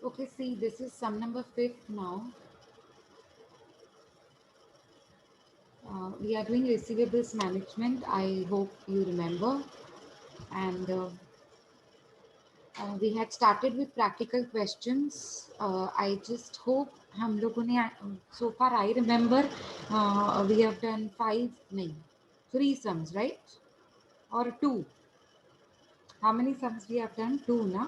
Okay, see, this is sum number 5th now. We are doing receivables management. I hope you remember. And we had started with practical questions. I just hope हम लोगों ने so far I remember we have done 5 नहीं 3 sums, right? Or 2. How many sums we have done? 2 na.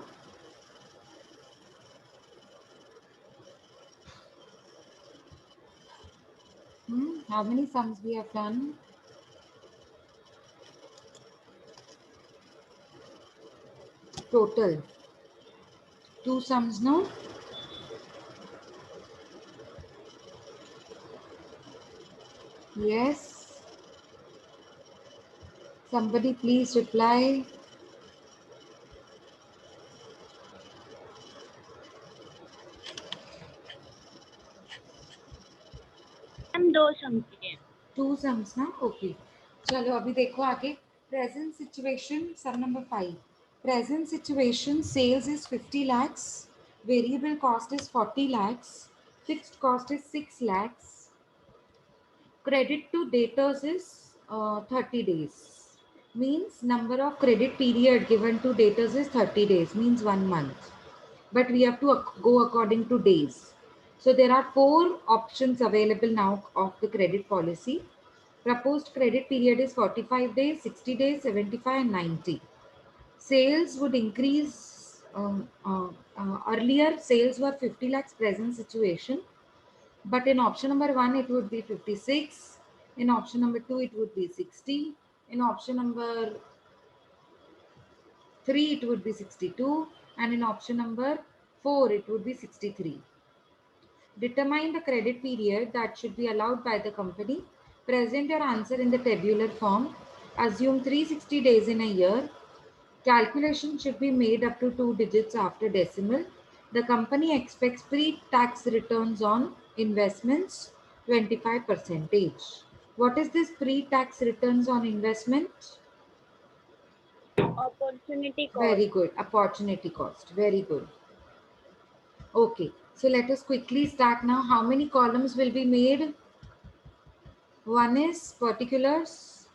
How many sums we have done? Total 2 sums, no? Yes. Somebody please reply. हम 2 समझे हैं। 2 sums ना. Okay. चलो अभी देखो आगे. Present situation sum number 5. Present situation sales is 50 lakhs. Variable cost is 40 lakhs. Fixed cost is 6 lakhs. Credit to debtors is 30 days. Means number of credit period given to debtors is 30 days. Means 1 month. But we have to go according to days. So there are 4 options available now of the credit policy. Proposed credit period is 45 days, 60 days, 75 and 90. Sales would increase. Earlier sales were 50 lakhs present situation, but in option number 1 it would be 56. In option number 2 it would be 60. In option number 3 it would be 62, and in option number 4 it would be 63. Determine the credit period that should be allowed by the company. Present your answer in the tabular form. Assume 360 days in a year. Calculation should be made up to 2 digits after decimal. The company expects pre-tax returns on investments 25%. What is this pre-tax returns on investment? Opportunity Very cost. good. Opportunity cost. Very good. Okay. So let us quickly start now. How many columns will be made? One is particulars,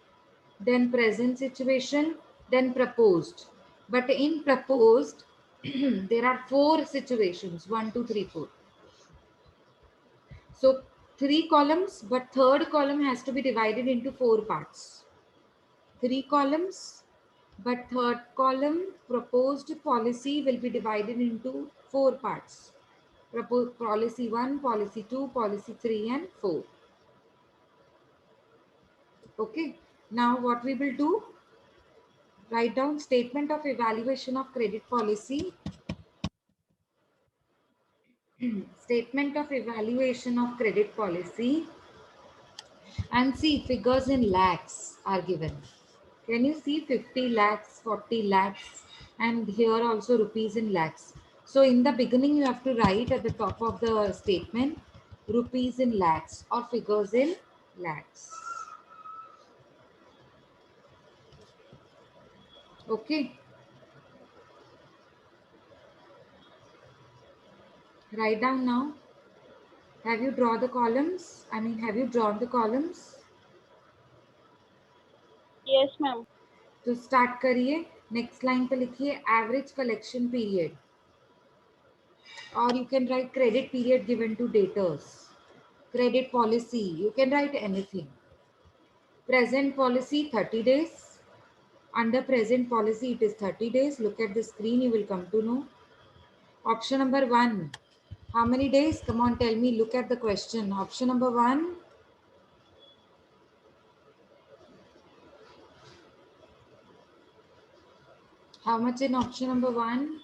then present situation, then proposed. But in proposed, there are 4 situations, 1, 2, 3, 4. So 3 columns, but third column has to be divided into 4 parts. 3 columns, but third column proposed policy will be divided into 4 parts. Proposed policy 1, policy 2, policy 3 and 4. Okay. Now what we will do? Write down statement of evaluation of credit policy. Statement of evaluation of credit policy, and see figures in lakhs are given. Can you see 50 lakhs, 40 lakhs, and here also rupees in lakhs. So in the beginning you have to write at the top of the statement rupees in lakhs or figures in lakhs. Okay. Write down now. Have you drawn the columns? Have you drawn the columns? Yes, ma'am. तो start करिए. Next line पे लिखिए average collection period, और you can write credit period given to debtors. Credit policy you can write anything. Present policy 30 days. Under present policy it is 30 days. Look at the screen, you will come to know. Option number 1, how many days? Come on, tell me. Look at the question. Option number 1, how much in option number 1?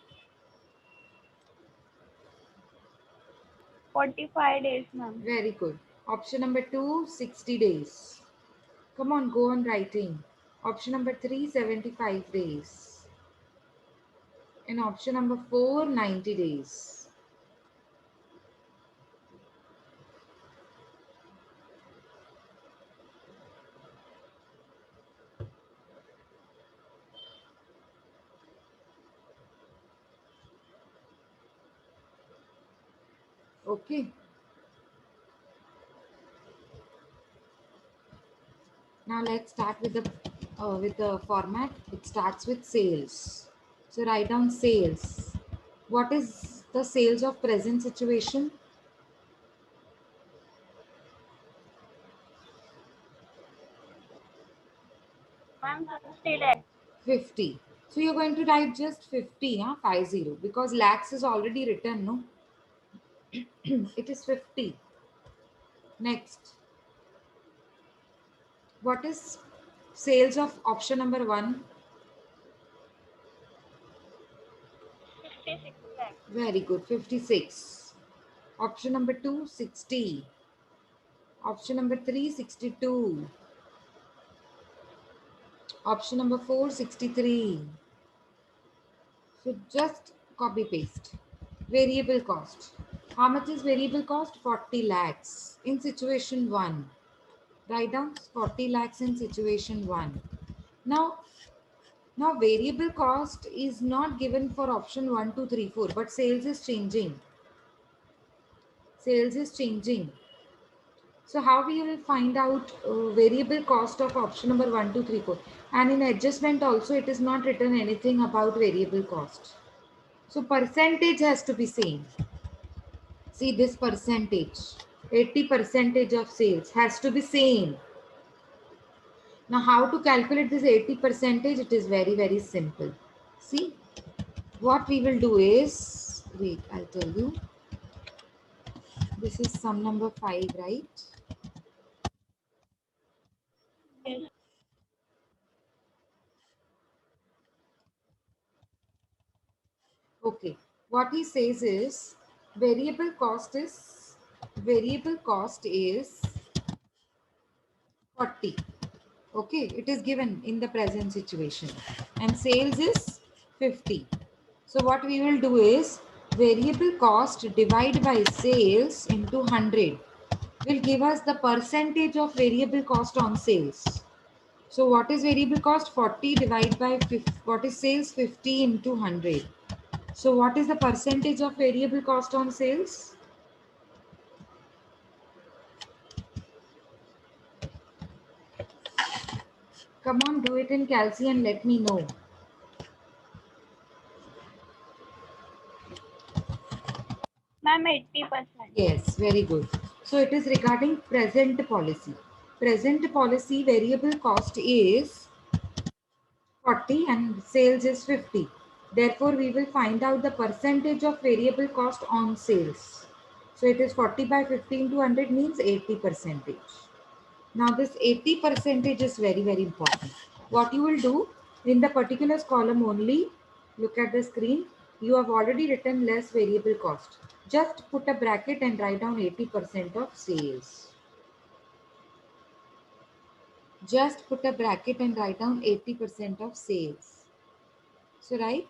45 days, ma'am. Very good. Option number 2, 60 days. Come on, go on writing. Option number 3, 75 days. And option number 4, 90 days. Okay. Now let's start with the format. It starts with sales. So write down sales. What is the sales of present situation? Ma'am, 50 lakhs. 50. So you're going to write just 50, huh? 50, because lakhs is already written, no? It is 50. Next, what is sales of option number 1? 66 lakhs. Very good, 56. Option number 2, 60. Option number 3, 62. Option number 4, 63. So just copy paste. Variable cost. How much is variable cost? 40 lakhs in situation 1. Write down 40 lakhs in situation 1. Now, now variable cost is not given for option 1, 2, 3, 4, but sales is changing. Sales is changing. So how we will find out variable cost of option number 1, 2, 3, 4. And in adjustment also it is not written anything about variable cost. So percentage has to be same. See this percentage, 80 percentage of sales has to be same. Now how to calculate this 80 percentage? It is very, very simple. See, what we will do is, wait, I'll tell you. This is sum number 5, right? Yes. Okay. What he says is variable cost is 40. Okay, it is given in the present situation. And sales is 50. So what we will do is variable cost divided by sales into 100 will give us the percentage of variable cost on sales. So what is variable cost? 40 divided by 50. What is sales? 50 into 100. So what is the percentage of variable cost on sales? Come on, do it in Calci and let me know. Ma'am, 80%. Yes, very good. So it is regarding present policy. Present policy variable cost is 40 and sales is 50. Therefore, we will find out the percentage of variable cost on sales. So it is 40 by 50 into 100 means 80 percentage. Now this 80 percentage is very, very important. What you will do in the particulars column only, look at the screen, you have already written less variable cost. Just put a bracket and write down 80% of sales. Just put a bracket and write down 80% of sales. So right.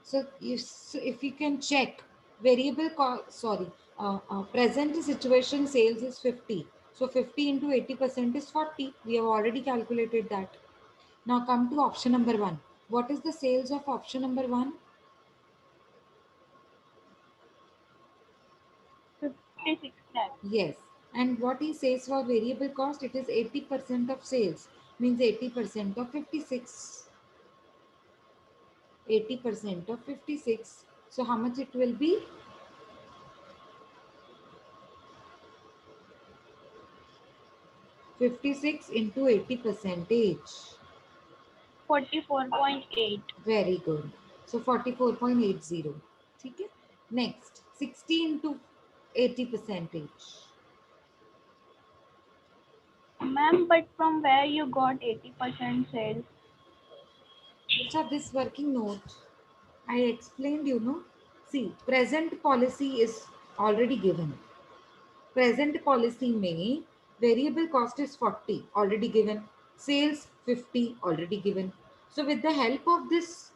So if you can check variable cost, sorry, present situation sales is 50. So 50 into 80% is 40. We have already calculated that. Now come to option number 1. What is the sales of option number 1? 56 lakhs. Yes. And what he says for variable cost, it is 80% of sales. Means 80% of 56. 80% of 56. So how much it will be? 56 into 80 percentage. 44.8. Very good. So 44.80. Okay. Next, 60 into 80 percentage. Ma'am, but from where you got 80% sales? So this working note, I explained, See, present policy is already given. Present policy may variable cost is 40 already given. Sales 50 already given. So with the help of this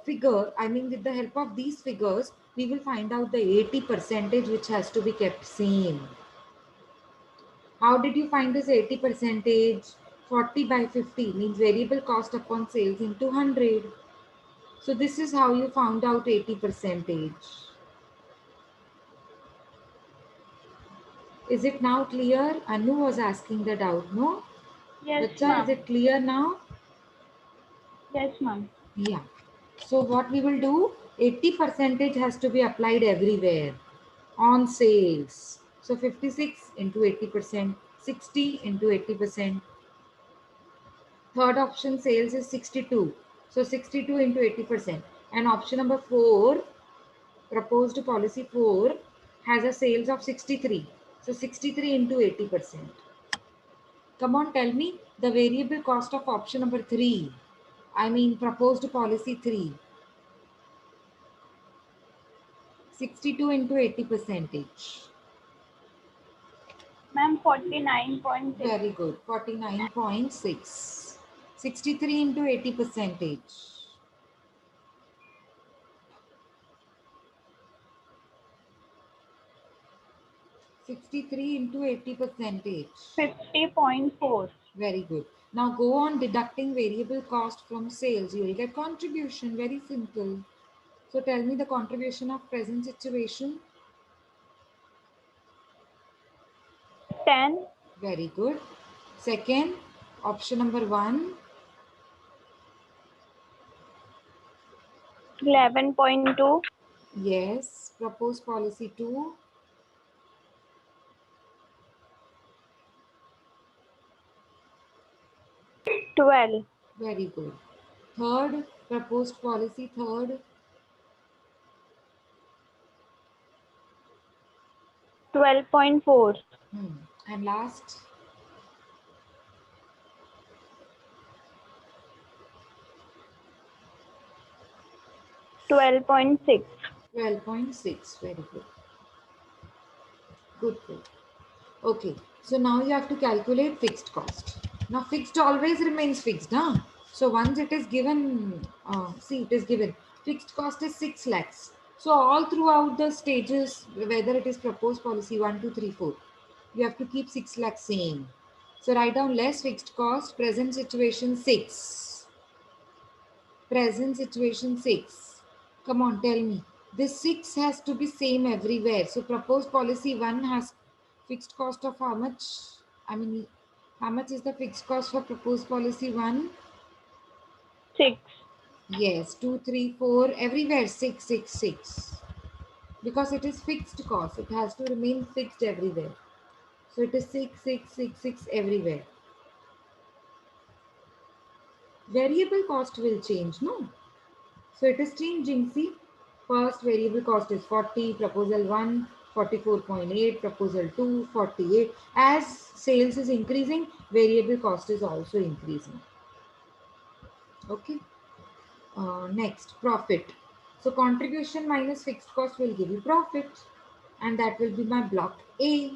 figure, I mean with the help of these figures, we will find out the 80 percentage which has to be kept same. How did you find this 80 percentage? 40 by 50 means variable cost upon sales into 100. So this is how you found out 80 percentage. Is it now clear? Anu was asking the doubt, no? Yes, Bacha, is ma'am. it clear now? Yes, ma'am. Yeah. So what we will do, 80% has to be applied everywhere on sales. So 56 into 80%, 60 into 80%. Third option sales is 62. So 62 into 80%. And option number 4, proposed policy 4, has a sales of 63. So 63 into 80%. Come on, tell me the variable cost of option number 3. I mean proposed policy 3. 62 into 80 percentage. Ma'am, 49.6. Very good. 49.6. 63 into 80 percentage. 63 into 80 percentage. 50.4. Very good. Now go on deducting variable cost from sales. You will get contribution. Very simple. So tell me the contribution of present situation. 10. Very good. Second, option number 1. 11.2. Yes. Proposed policy 2. 12. Very good. Third, proposed policy third. 12.4. And last, 12.6. 12.6. Very good. Good, good. Okay. So now you have to calculate fixed cost. Now fixed always remains fixed, huh? So once it is given, see it is given, fixed cost is 6 lakhs. So all throughout the stages, whether it is proposed policy 1, 2, 3, 4, you have to keep 6 lakhs same. So write down less fixed cost, present situation 6. Present situation 6. Come on, tell me. This 6 has to be same everywhere. So proposed policy 1 has fixed cost of how much? I mean, how much is the fixed cost for proposed policy 1? 6. Yes, 2, 3, 4, everywhere 6, 6, 6. Because it is fixed cost. It has to remain fixed everywhere. So it is 6, 6, 6, 6 everywhere. Variable cost will change, no? So it is changing. See, first variable cost is 40, proposal 1, 44.8, proposal 2, 48. As sales is increasing, variable cost is also increasing. Okay. Next, profit. So contribution minus fixed cost will give you profit. And that will be my block A.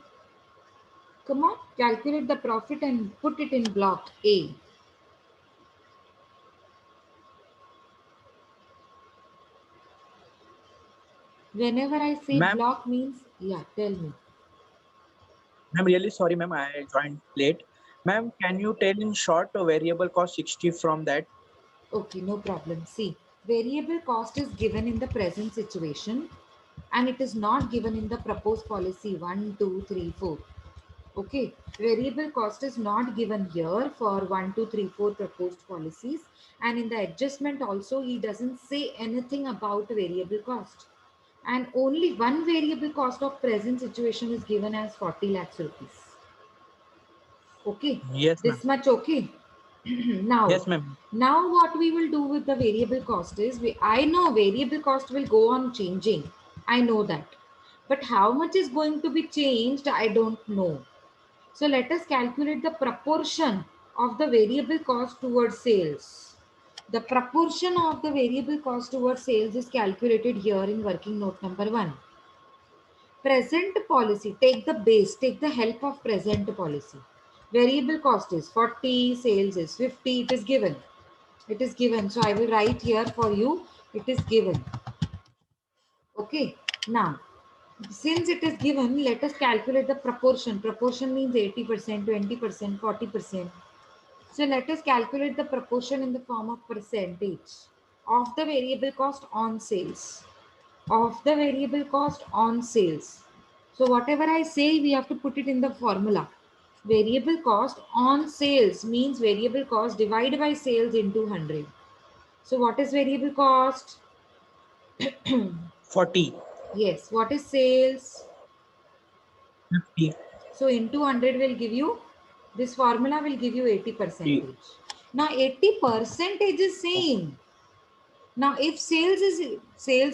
Come on, calculate the profit and put it in block A. Whenever I say Ma'am, block means, yeah, tell me. I'm really sorry, ma'am. I joined late. Ma'am, can you tell in short a variable cost 60 from that? Okay, no problem. See, variable cost is given in the present situation and it is not given in the proposed policy 1, 2, 3, 4. Okay, variable cost is not given here for 1, 2, 3, 4 proposed policies, and in the adjustment also he doesn't say anything about variable cost. And only one variable cost of present situation is given as 40 lakhs rupees. Okay, Yes, ma'am. this much okay. now Yes, ma'am. now what we will do with the variable cost is I know variable cost will go on changing, I know that, but how much is going to be changed I don't know. So let us calculate the proportion of the variable cost towards sales. The proportion of the variable cost towards sales is calculated here in working note number 1. Present policy, take the base, take the help of present policy. Variable cost is 40, sales is 50, it is given. It is given. So I will write here for you, it is given. Okay. Now, since it is given, let us calculate the proportion. Proportion means 80%, 20%, 40%. So let us calculate the proportion in the form of percentage of the variable cost on sales. Of the variable cost on sales. So whatever I say, we have to put it in the formula. Variable cost on sales means variable cost divided by sales into 100. So what is variable cost? 40, Yes. What is sales? 50, So into 100 will give you, this formula will give you 80 percentage. Now 80 percentage is same. Now if sales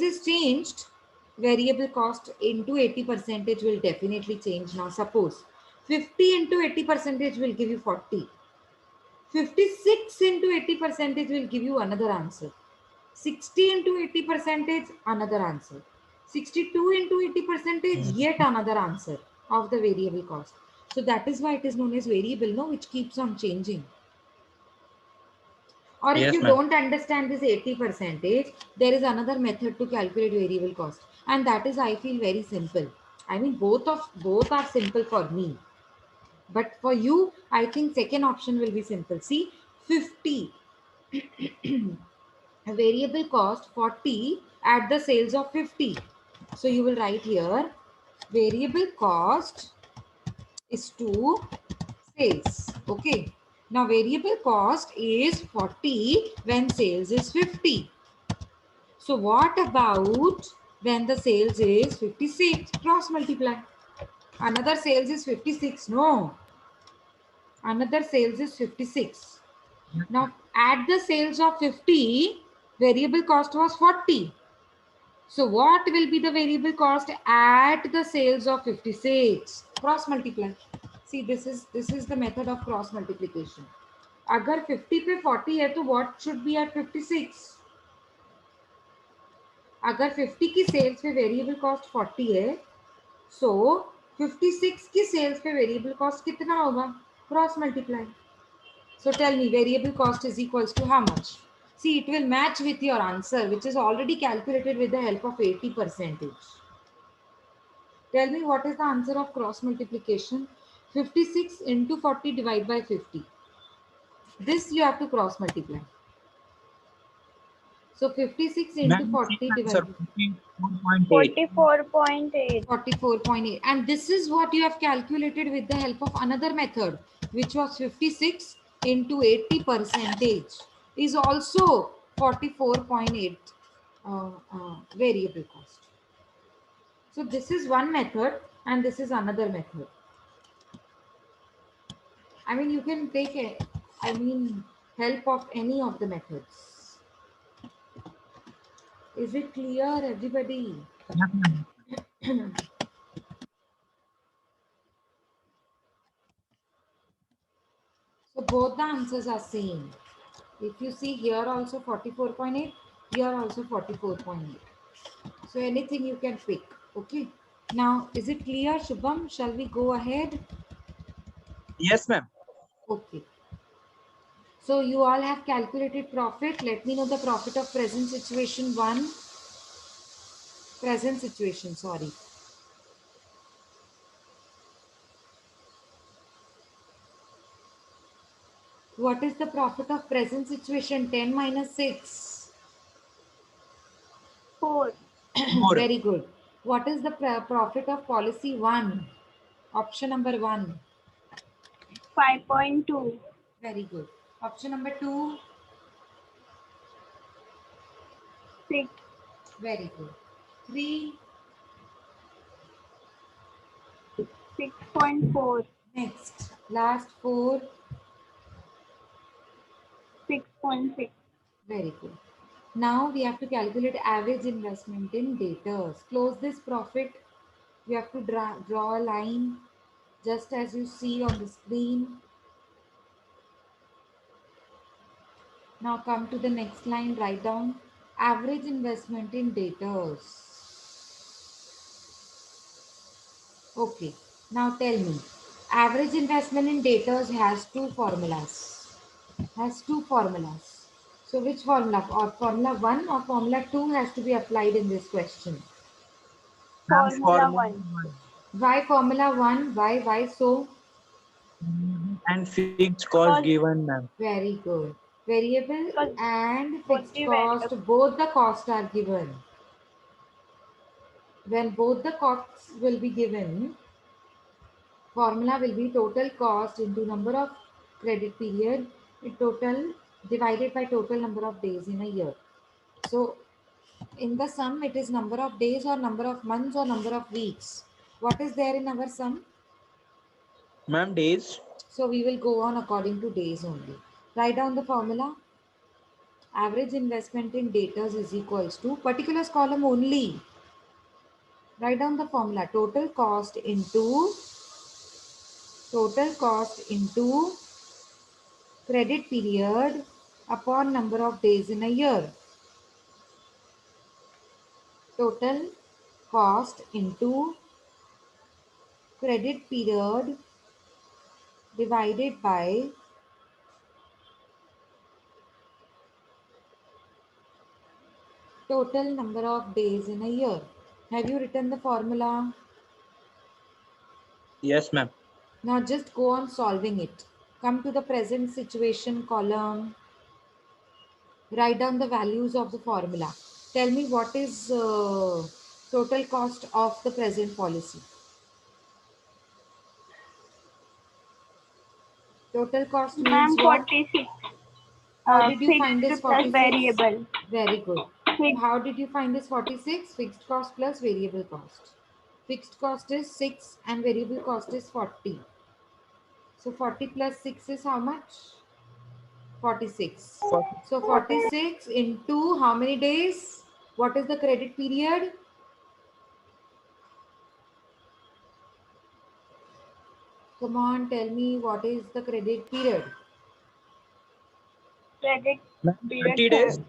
is changed, variable cost into 80 percentage will definitely change. Now suppose 50 into 80 percentage will give you 40. 56 into 80 percentage will give you another answer. 60 into 80 percentage, another answer. 62 into 80 percentage, yet another answer of the variable cost. So that is why it is known as variable, no, which keeps on changing. Or if Yes, you ma'am. don't understand this 80 percentage, there is another method to calculate variable cost. And that is, I feel, very simple. I mean, both are simple for me. But for you, I think second option will be simple. See, 50 variable cost 40 at the sales of 50. So you will write here variable cost is to sales. Okay. Now variable cost is 40 when sales is 50. So what about when the sales is 56? Cross multiply. Another sales is 56. No. Another sales is 56. Now at the sales of 50, variable cost was 40. So what will be the variable cost at the sales of 56? Cross multiply. See, this is the method of cross multiplication. अगर 50 पे 40 है तो what should be at 56? अगर 50 की sales पे variable cost 40 है, so 56 की sales पे वेरिएबल कॉस्ट कितना होगा? Cross multiply. So tell me, variable cost is equals to how much? See, it will match with your answer, which is already calculated with the help of 80 percentage. Tell me, what is the answer of cross multiplication? 56 into 40 divided by 50. This you have to cross multiply. So 56 into Ma'am, 40 same answer, divided 44.8. 44.8. 44.8. And this is what you have calculated with the help of another method, which was 56 into 80 percentage is also 44.8 variable cost. So this is one method and this is another method. I mean, you can take help of any of the methods. Is it clear, everybody? Yes, ma'am. So both the answers are same. If you see here also 44.8, here also 44.8. So anything you can pick. Okay. Now, is it clear, Shubham? Shall we go ahead? Yes, ma'am. Okay. So you all have calculated profit. Let me know the profit of present situation 1. Present situation, sorry. What is the profit of present situation? 10 minus 6. 4. More. Very good. What is the profit of policy 1? Option number 1. 5.2. Very good. Option number 2. 6. Very good. 3. 6.4. Next. Last 4. 6.6. Very good. Now we have to calculate average investment in debtors. Close this profit. You have to draw a line just as you see on the screen. Now come to the next line, write down average investment in debtors. Okay, now tell me, average investment in debtors has two formulas. So which formula? Or formula 1 or formula 2 has to be applied in this question? Ma'am, Formula 1. Why formula 1? Why so? and fixed cost given, ma'am. Very good. Variable Because and both fixed the cost, variable. both the costs are given. When both the costs will be given, formula will be total cost into number of credit period in total divided by total number of days in a year. So in the sum, it is number of days or number of months or number of weeks. What is there in our sum? Ma'am, days. So we will go on according to days only. Write down the formula. Average investment in debtors is equals to particulars column only. Write down the formula. Total cost into credit period upon number of days in a year. Total cost into credit period divided by total number of days in a year. Have you written the formula? Yes, ma'am. Now just go on solving it. Come to the present situation column. Write down the values of the formula. Tell me what is total cost of the present policy. Total cost Ma'am, means what? 46. How did you find this Fixed plus 46? variable. Very good. Fixed. How did you find this 46? Fixed cost plus variable cost. Fixed cost is 6 and variable cost is 40. So 40 plus 6 is how much? 46. For So 46 into how many days? What is the credit period? Come on, tell me what is the credit period? Credit ma'am, period 30 days.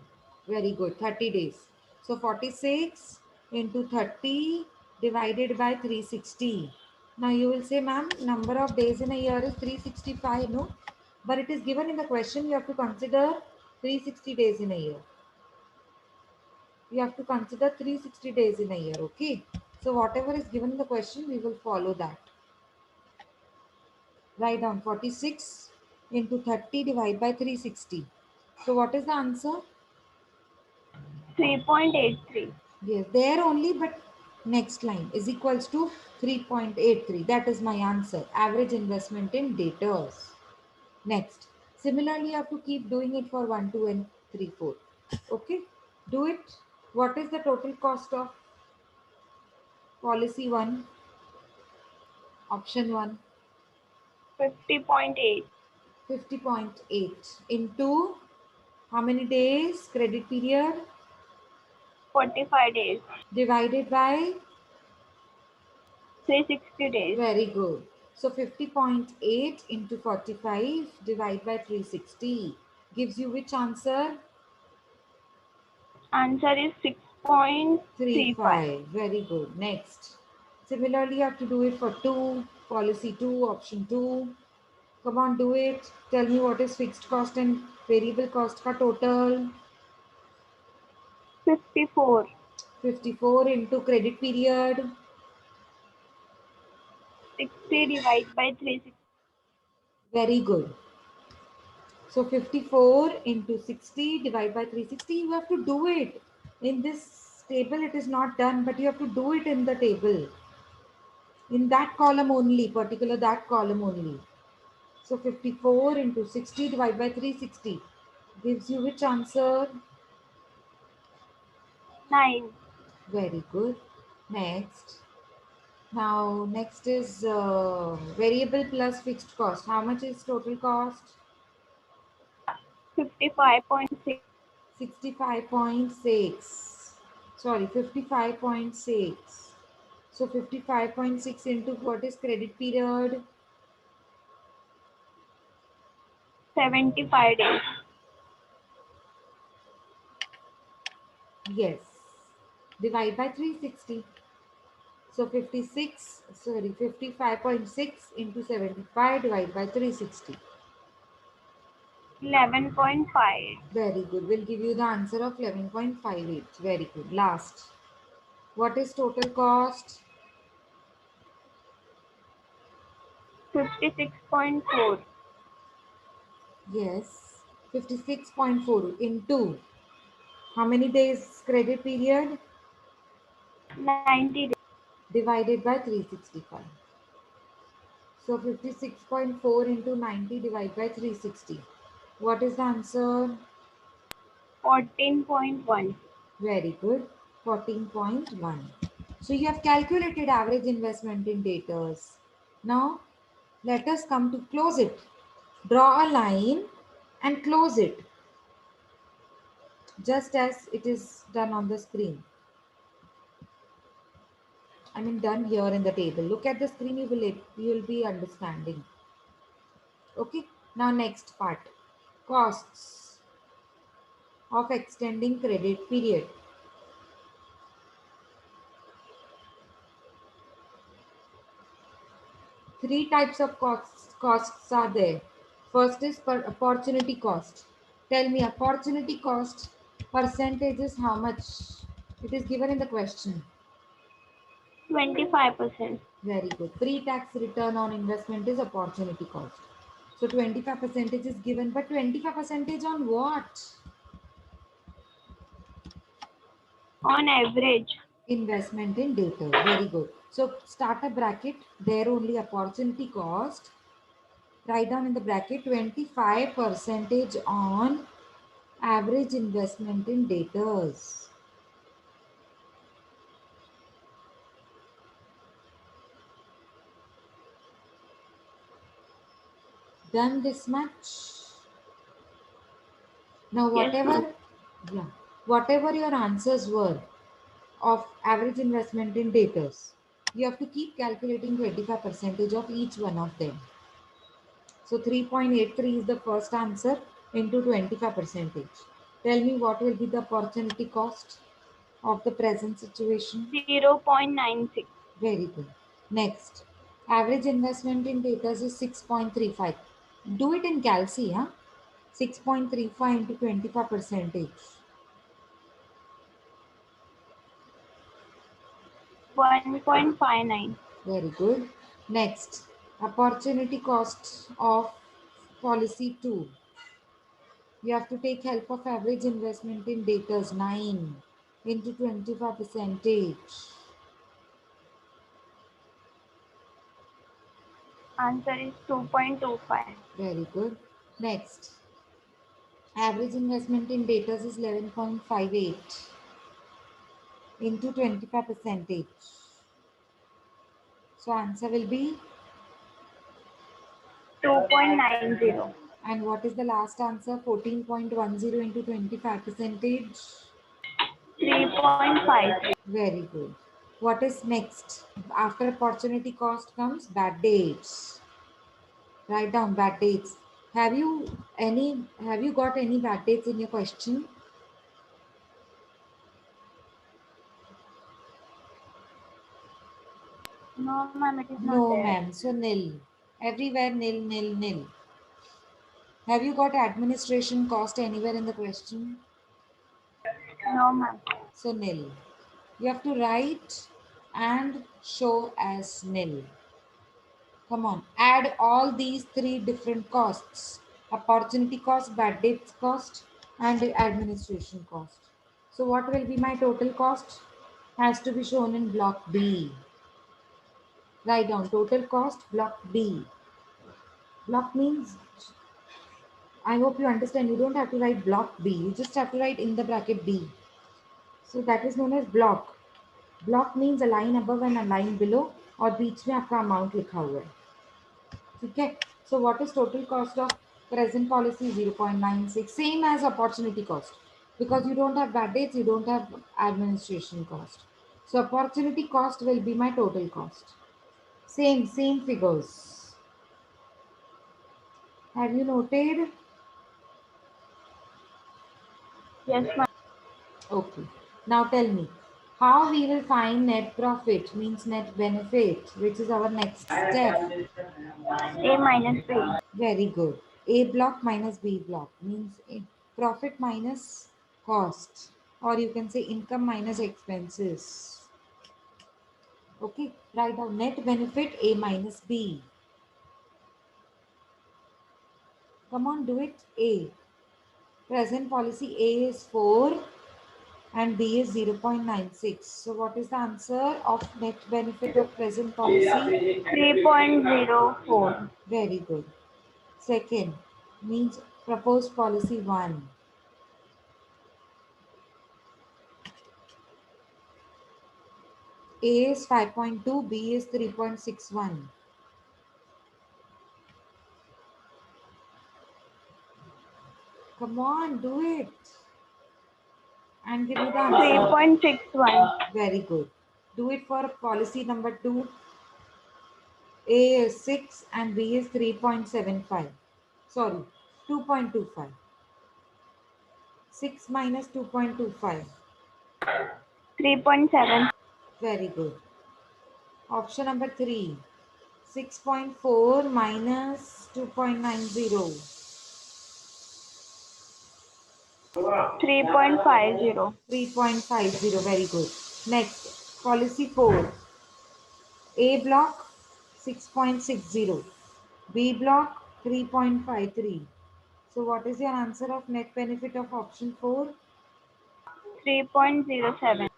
Very good, 30 days. So 46 into 30 divided by 360. Now you will say, ma'am, number of days in a year is 365, no? But it is given in the question, you have to consider 360 days in a year. You have to consider 360 days in a year, okay? So whatever is given in the question, we will follow that. Write down 46 into 30 divided by 360. So what is the answer? 3.83. Yes, there only, but next line is equals to 3.83. That is my answer. Average investment in debtors. Next. Similarly, you have to keep doing it for 1, 2, and 3, 4. Okay, do it. What is the total cost of policy 1? Option 1, 50.8. 50.8 into how many days credit period 45 days. divided by 360 days. very good. So 50.8 into 45 divided by 360 gives you which answer? Answer is 6.35. 35. Very good. Next. Similarly, you have to do it for 2, policy 2, option 2. Come on, do it. Tell me what is fixed cost and variable cost ka total. 54. 54 into credit period. 60 divided by 360. Very good. So 54 into 60 divided by 360. You have to do it. In this table, it is not done, but you have to do it in the table. In that column only, particular that column only. So 54 into 60 divided by 360 gives you which answer? 9. Very good. Next. Now, next is variable plus fixed cost. How much is total cost? 55.6. 65.6. Sorry, 55.6. So 55.6 into what is credit period? 75 days. Yes. Divide by 360. So 55.6 into 75 divided by 360. 11.5. Very good. We'll give you the answer of 11.58. Very good. Last. What is total cost? 56.4. Yes. 56.4 into how many days credit period? 90 days. divided by 365. So 56.4 into 90 divided by 360. What is the answer? 14.1. Very good. 14.1. So you have calculated average investment in debtors. Now let us come to close it. Draw a line and close it just as it is done on the screen. I mean done here in the table. Look at the screen, you will be understanding. Okay. Now next part. Costs of extending credit period. Three types of costs are there. First is per opportunity cost. Tell me opportunity cost percentage is how much? It is given in the question. 25%. Very good. Pre-tax return on investment is opportunity cost. So 25% is given, but 25% on what? On average. Investment in data. Very good. So start a bracket. There only opportunity cost. Write down in the bracket 25% on average investment in debtors. Done this much? Now Yes, ma'am. whatever your answers were of average investment in debtors, you have to keep calculating 25% of each one of them. So 3.83 is the first answer into 25%. Tell me what will be the opportunity cost of the present situation. 0.96. Very good. Next, average investment in data is 6.35. Do it in Calci, huh? 6.35 into 25%. 1.59. Very good. Next, opportunity cost of policy 2. You have to take help of average investment in data 9 into 25%. Answer is 2.25. Very good. Next, average investment in data is 11.58 into 25%. So answer will be, 2.90. and what is the last answer? 14.10 into 25%. 3.53. Very good. What is next? After opportunity cost comes bad dates. Write down bad dates. Have you got any bad dates in your question? No, ma'am, it is not No, there. ma'am. So nil. Everywhere nil, nil, nil. Have you got administration cost anywhere in the question? No, ma'am. So nil. You have to write and show as nil. Come on. Add all these three different costs. Opportunity cost, bad debts cost, and administration cost. So what will be my total cost? Has to be shown in block B. Write down total cost, block B. Block means, I hope you understand, you don't have to write block B. You just have to write in the bracket B. So that is known as block. Block means a line above and a line below और बीच में आपका amount लिखा हुआ है. ठीक है. So what is total cost of present policy? 0.96, same as opportunity cost, because you don't have bad dates, you don't have administration cost. So opportunity cost will be my total cost. Same figures. Have you noted? Yes, ma'am. Okay. Now tell me, how we will find net profit, means net benefit, which is our next step. A minus B. Very good. A block minus B block means profit minus cost, or you can say income minus expenses. Okay, write down net benefit A minus B. Come on, do it. A. Present policy A is 4. and B is 0.96. So what is the answer of net benefit of present policy? 3.04. Very good. Second means proposed policy 1. A is 5.2, B is 3.61. Come on, do it. And give me the answer. 3.61. Very good. Do it for policy number 2. A is 6 and B is 3.75. Sorry, 2.25. 6 minus 2.25. 3.7. Very good. Option number 3. 6.4 minus 2.90. 3.50. 3.50. Very good. Next, policy 4. A block 6.60. B block 3.53. So what is your answer of net benefit of option 4? 3.07.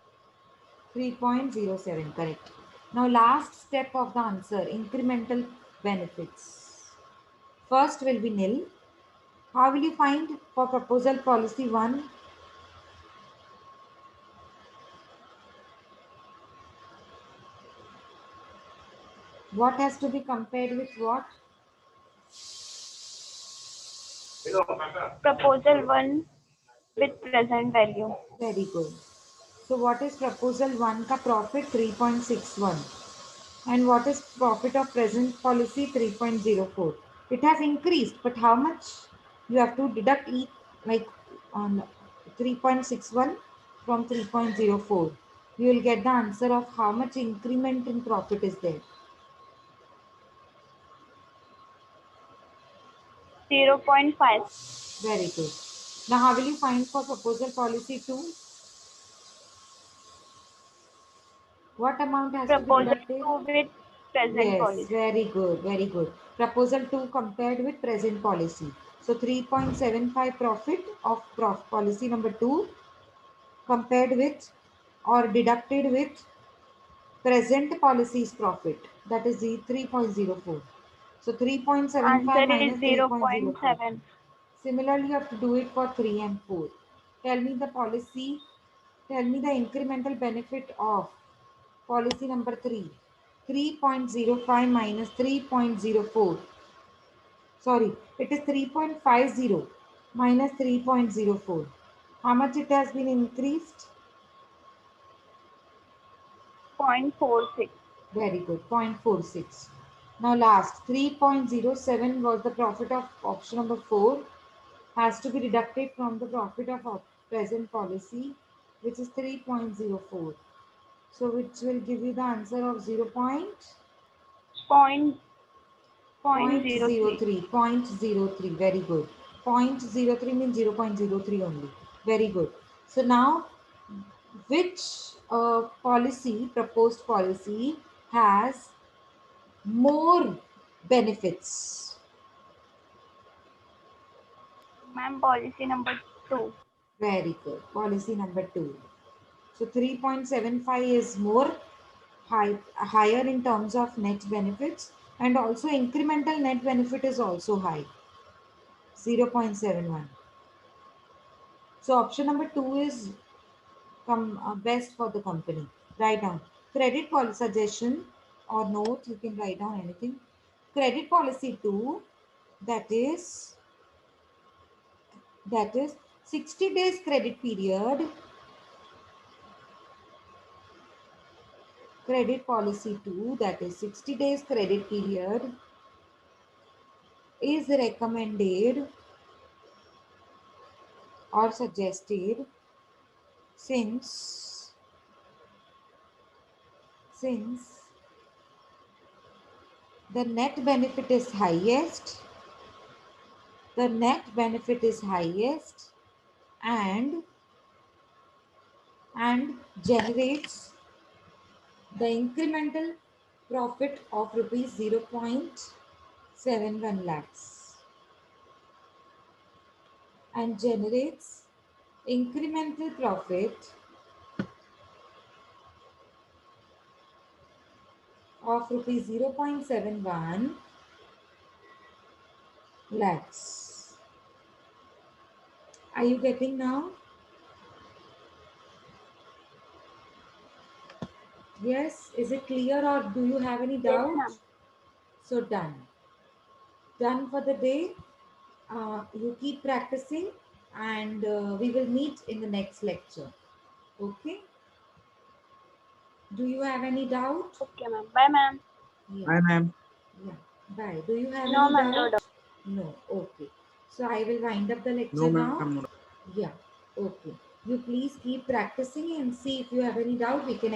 3.07, correct. Now last step of the answer, incremental benefits. First will be nil. How will you find for proposal policy 1? What has to be compared with what? Proposal 1 with present value. Very good. So what is proposal 1 ka profit? 3.61. And what is profit of present policy? 3.04. It has increased, but how much? You have to deduct each, like on 3.61 from 3.04. You will get the answer of how much increment in profit is there. 0.5. Very good. Now how will you find for proposal policy 2? What amount has to be Proposal deducted? 2 with present Yes, policy. very good, very good. Proposal 2 compared with present policy. So 3.75 profit of policy number 2 compared with or deducted with present policy's profit, that is the 3.04. So 3.75 Answer is minus 3.04. 0.7. Similarly, you have to do it for 3 and 4. Tell me the policy, tell me the incremental benefit of policy number 3. 3.05 minus 3.04. Sorry, it is 3.50 minus 3.04. How much it has been increased? 0.46. Very good, 0.46. Now last, 3.07 was the profit of option number 4, has to be deducted from the profit of present policy, which is 3.04. So which will give you the answer of 0.03. 0.03. Very good. 0.03 means 0.03 only. Very good. So now, which proposed policy, has more benefits? Ma'am, policy number 2. Very good. Policy number 2. So 3.75 is more higher in terms of net benefits, and also incremental net benefit is also high, 0.71. So option number 2 is best for the company. Write down credit policy suggestion or note. You can write down anything. Credit policy 2, that is 60 days credit period. Credit policy 2, that is 60 days credit period, is recommended or suggested since the net benefit is highest, and generates the incremental profit of rupees 0.71 lakhs, and generates incremental profit of rupees 0.71 lakhs. Are you getting now? Yes, is it clear or do you have any Yes, doubt? ma'am. So done. Done for the day. You keep practicing and we will meet in the next lecture. Okay? Do you have any doubt? Okay, ma'am. Bye, ma'am. Yeah, Bye, ma'am. yeah. Bye. Do you have No, any ma'am. No doubt? doubt. No. Okay. So I will wind up the No, lecture now. ma'am. No. Yeah. Okay. You please keep practicing and see if you have any doubt, we can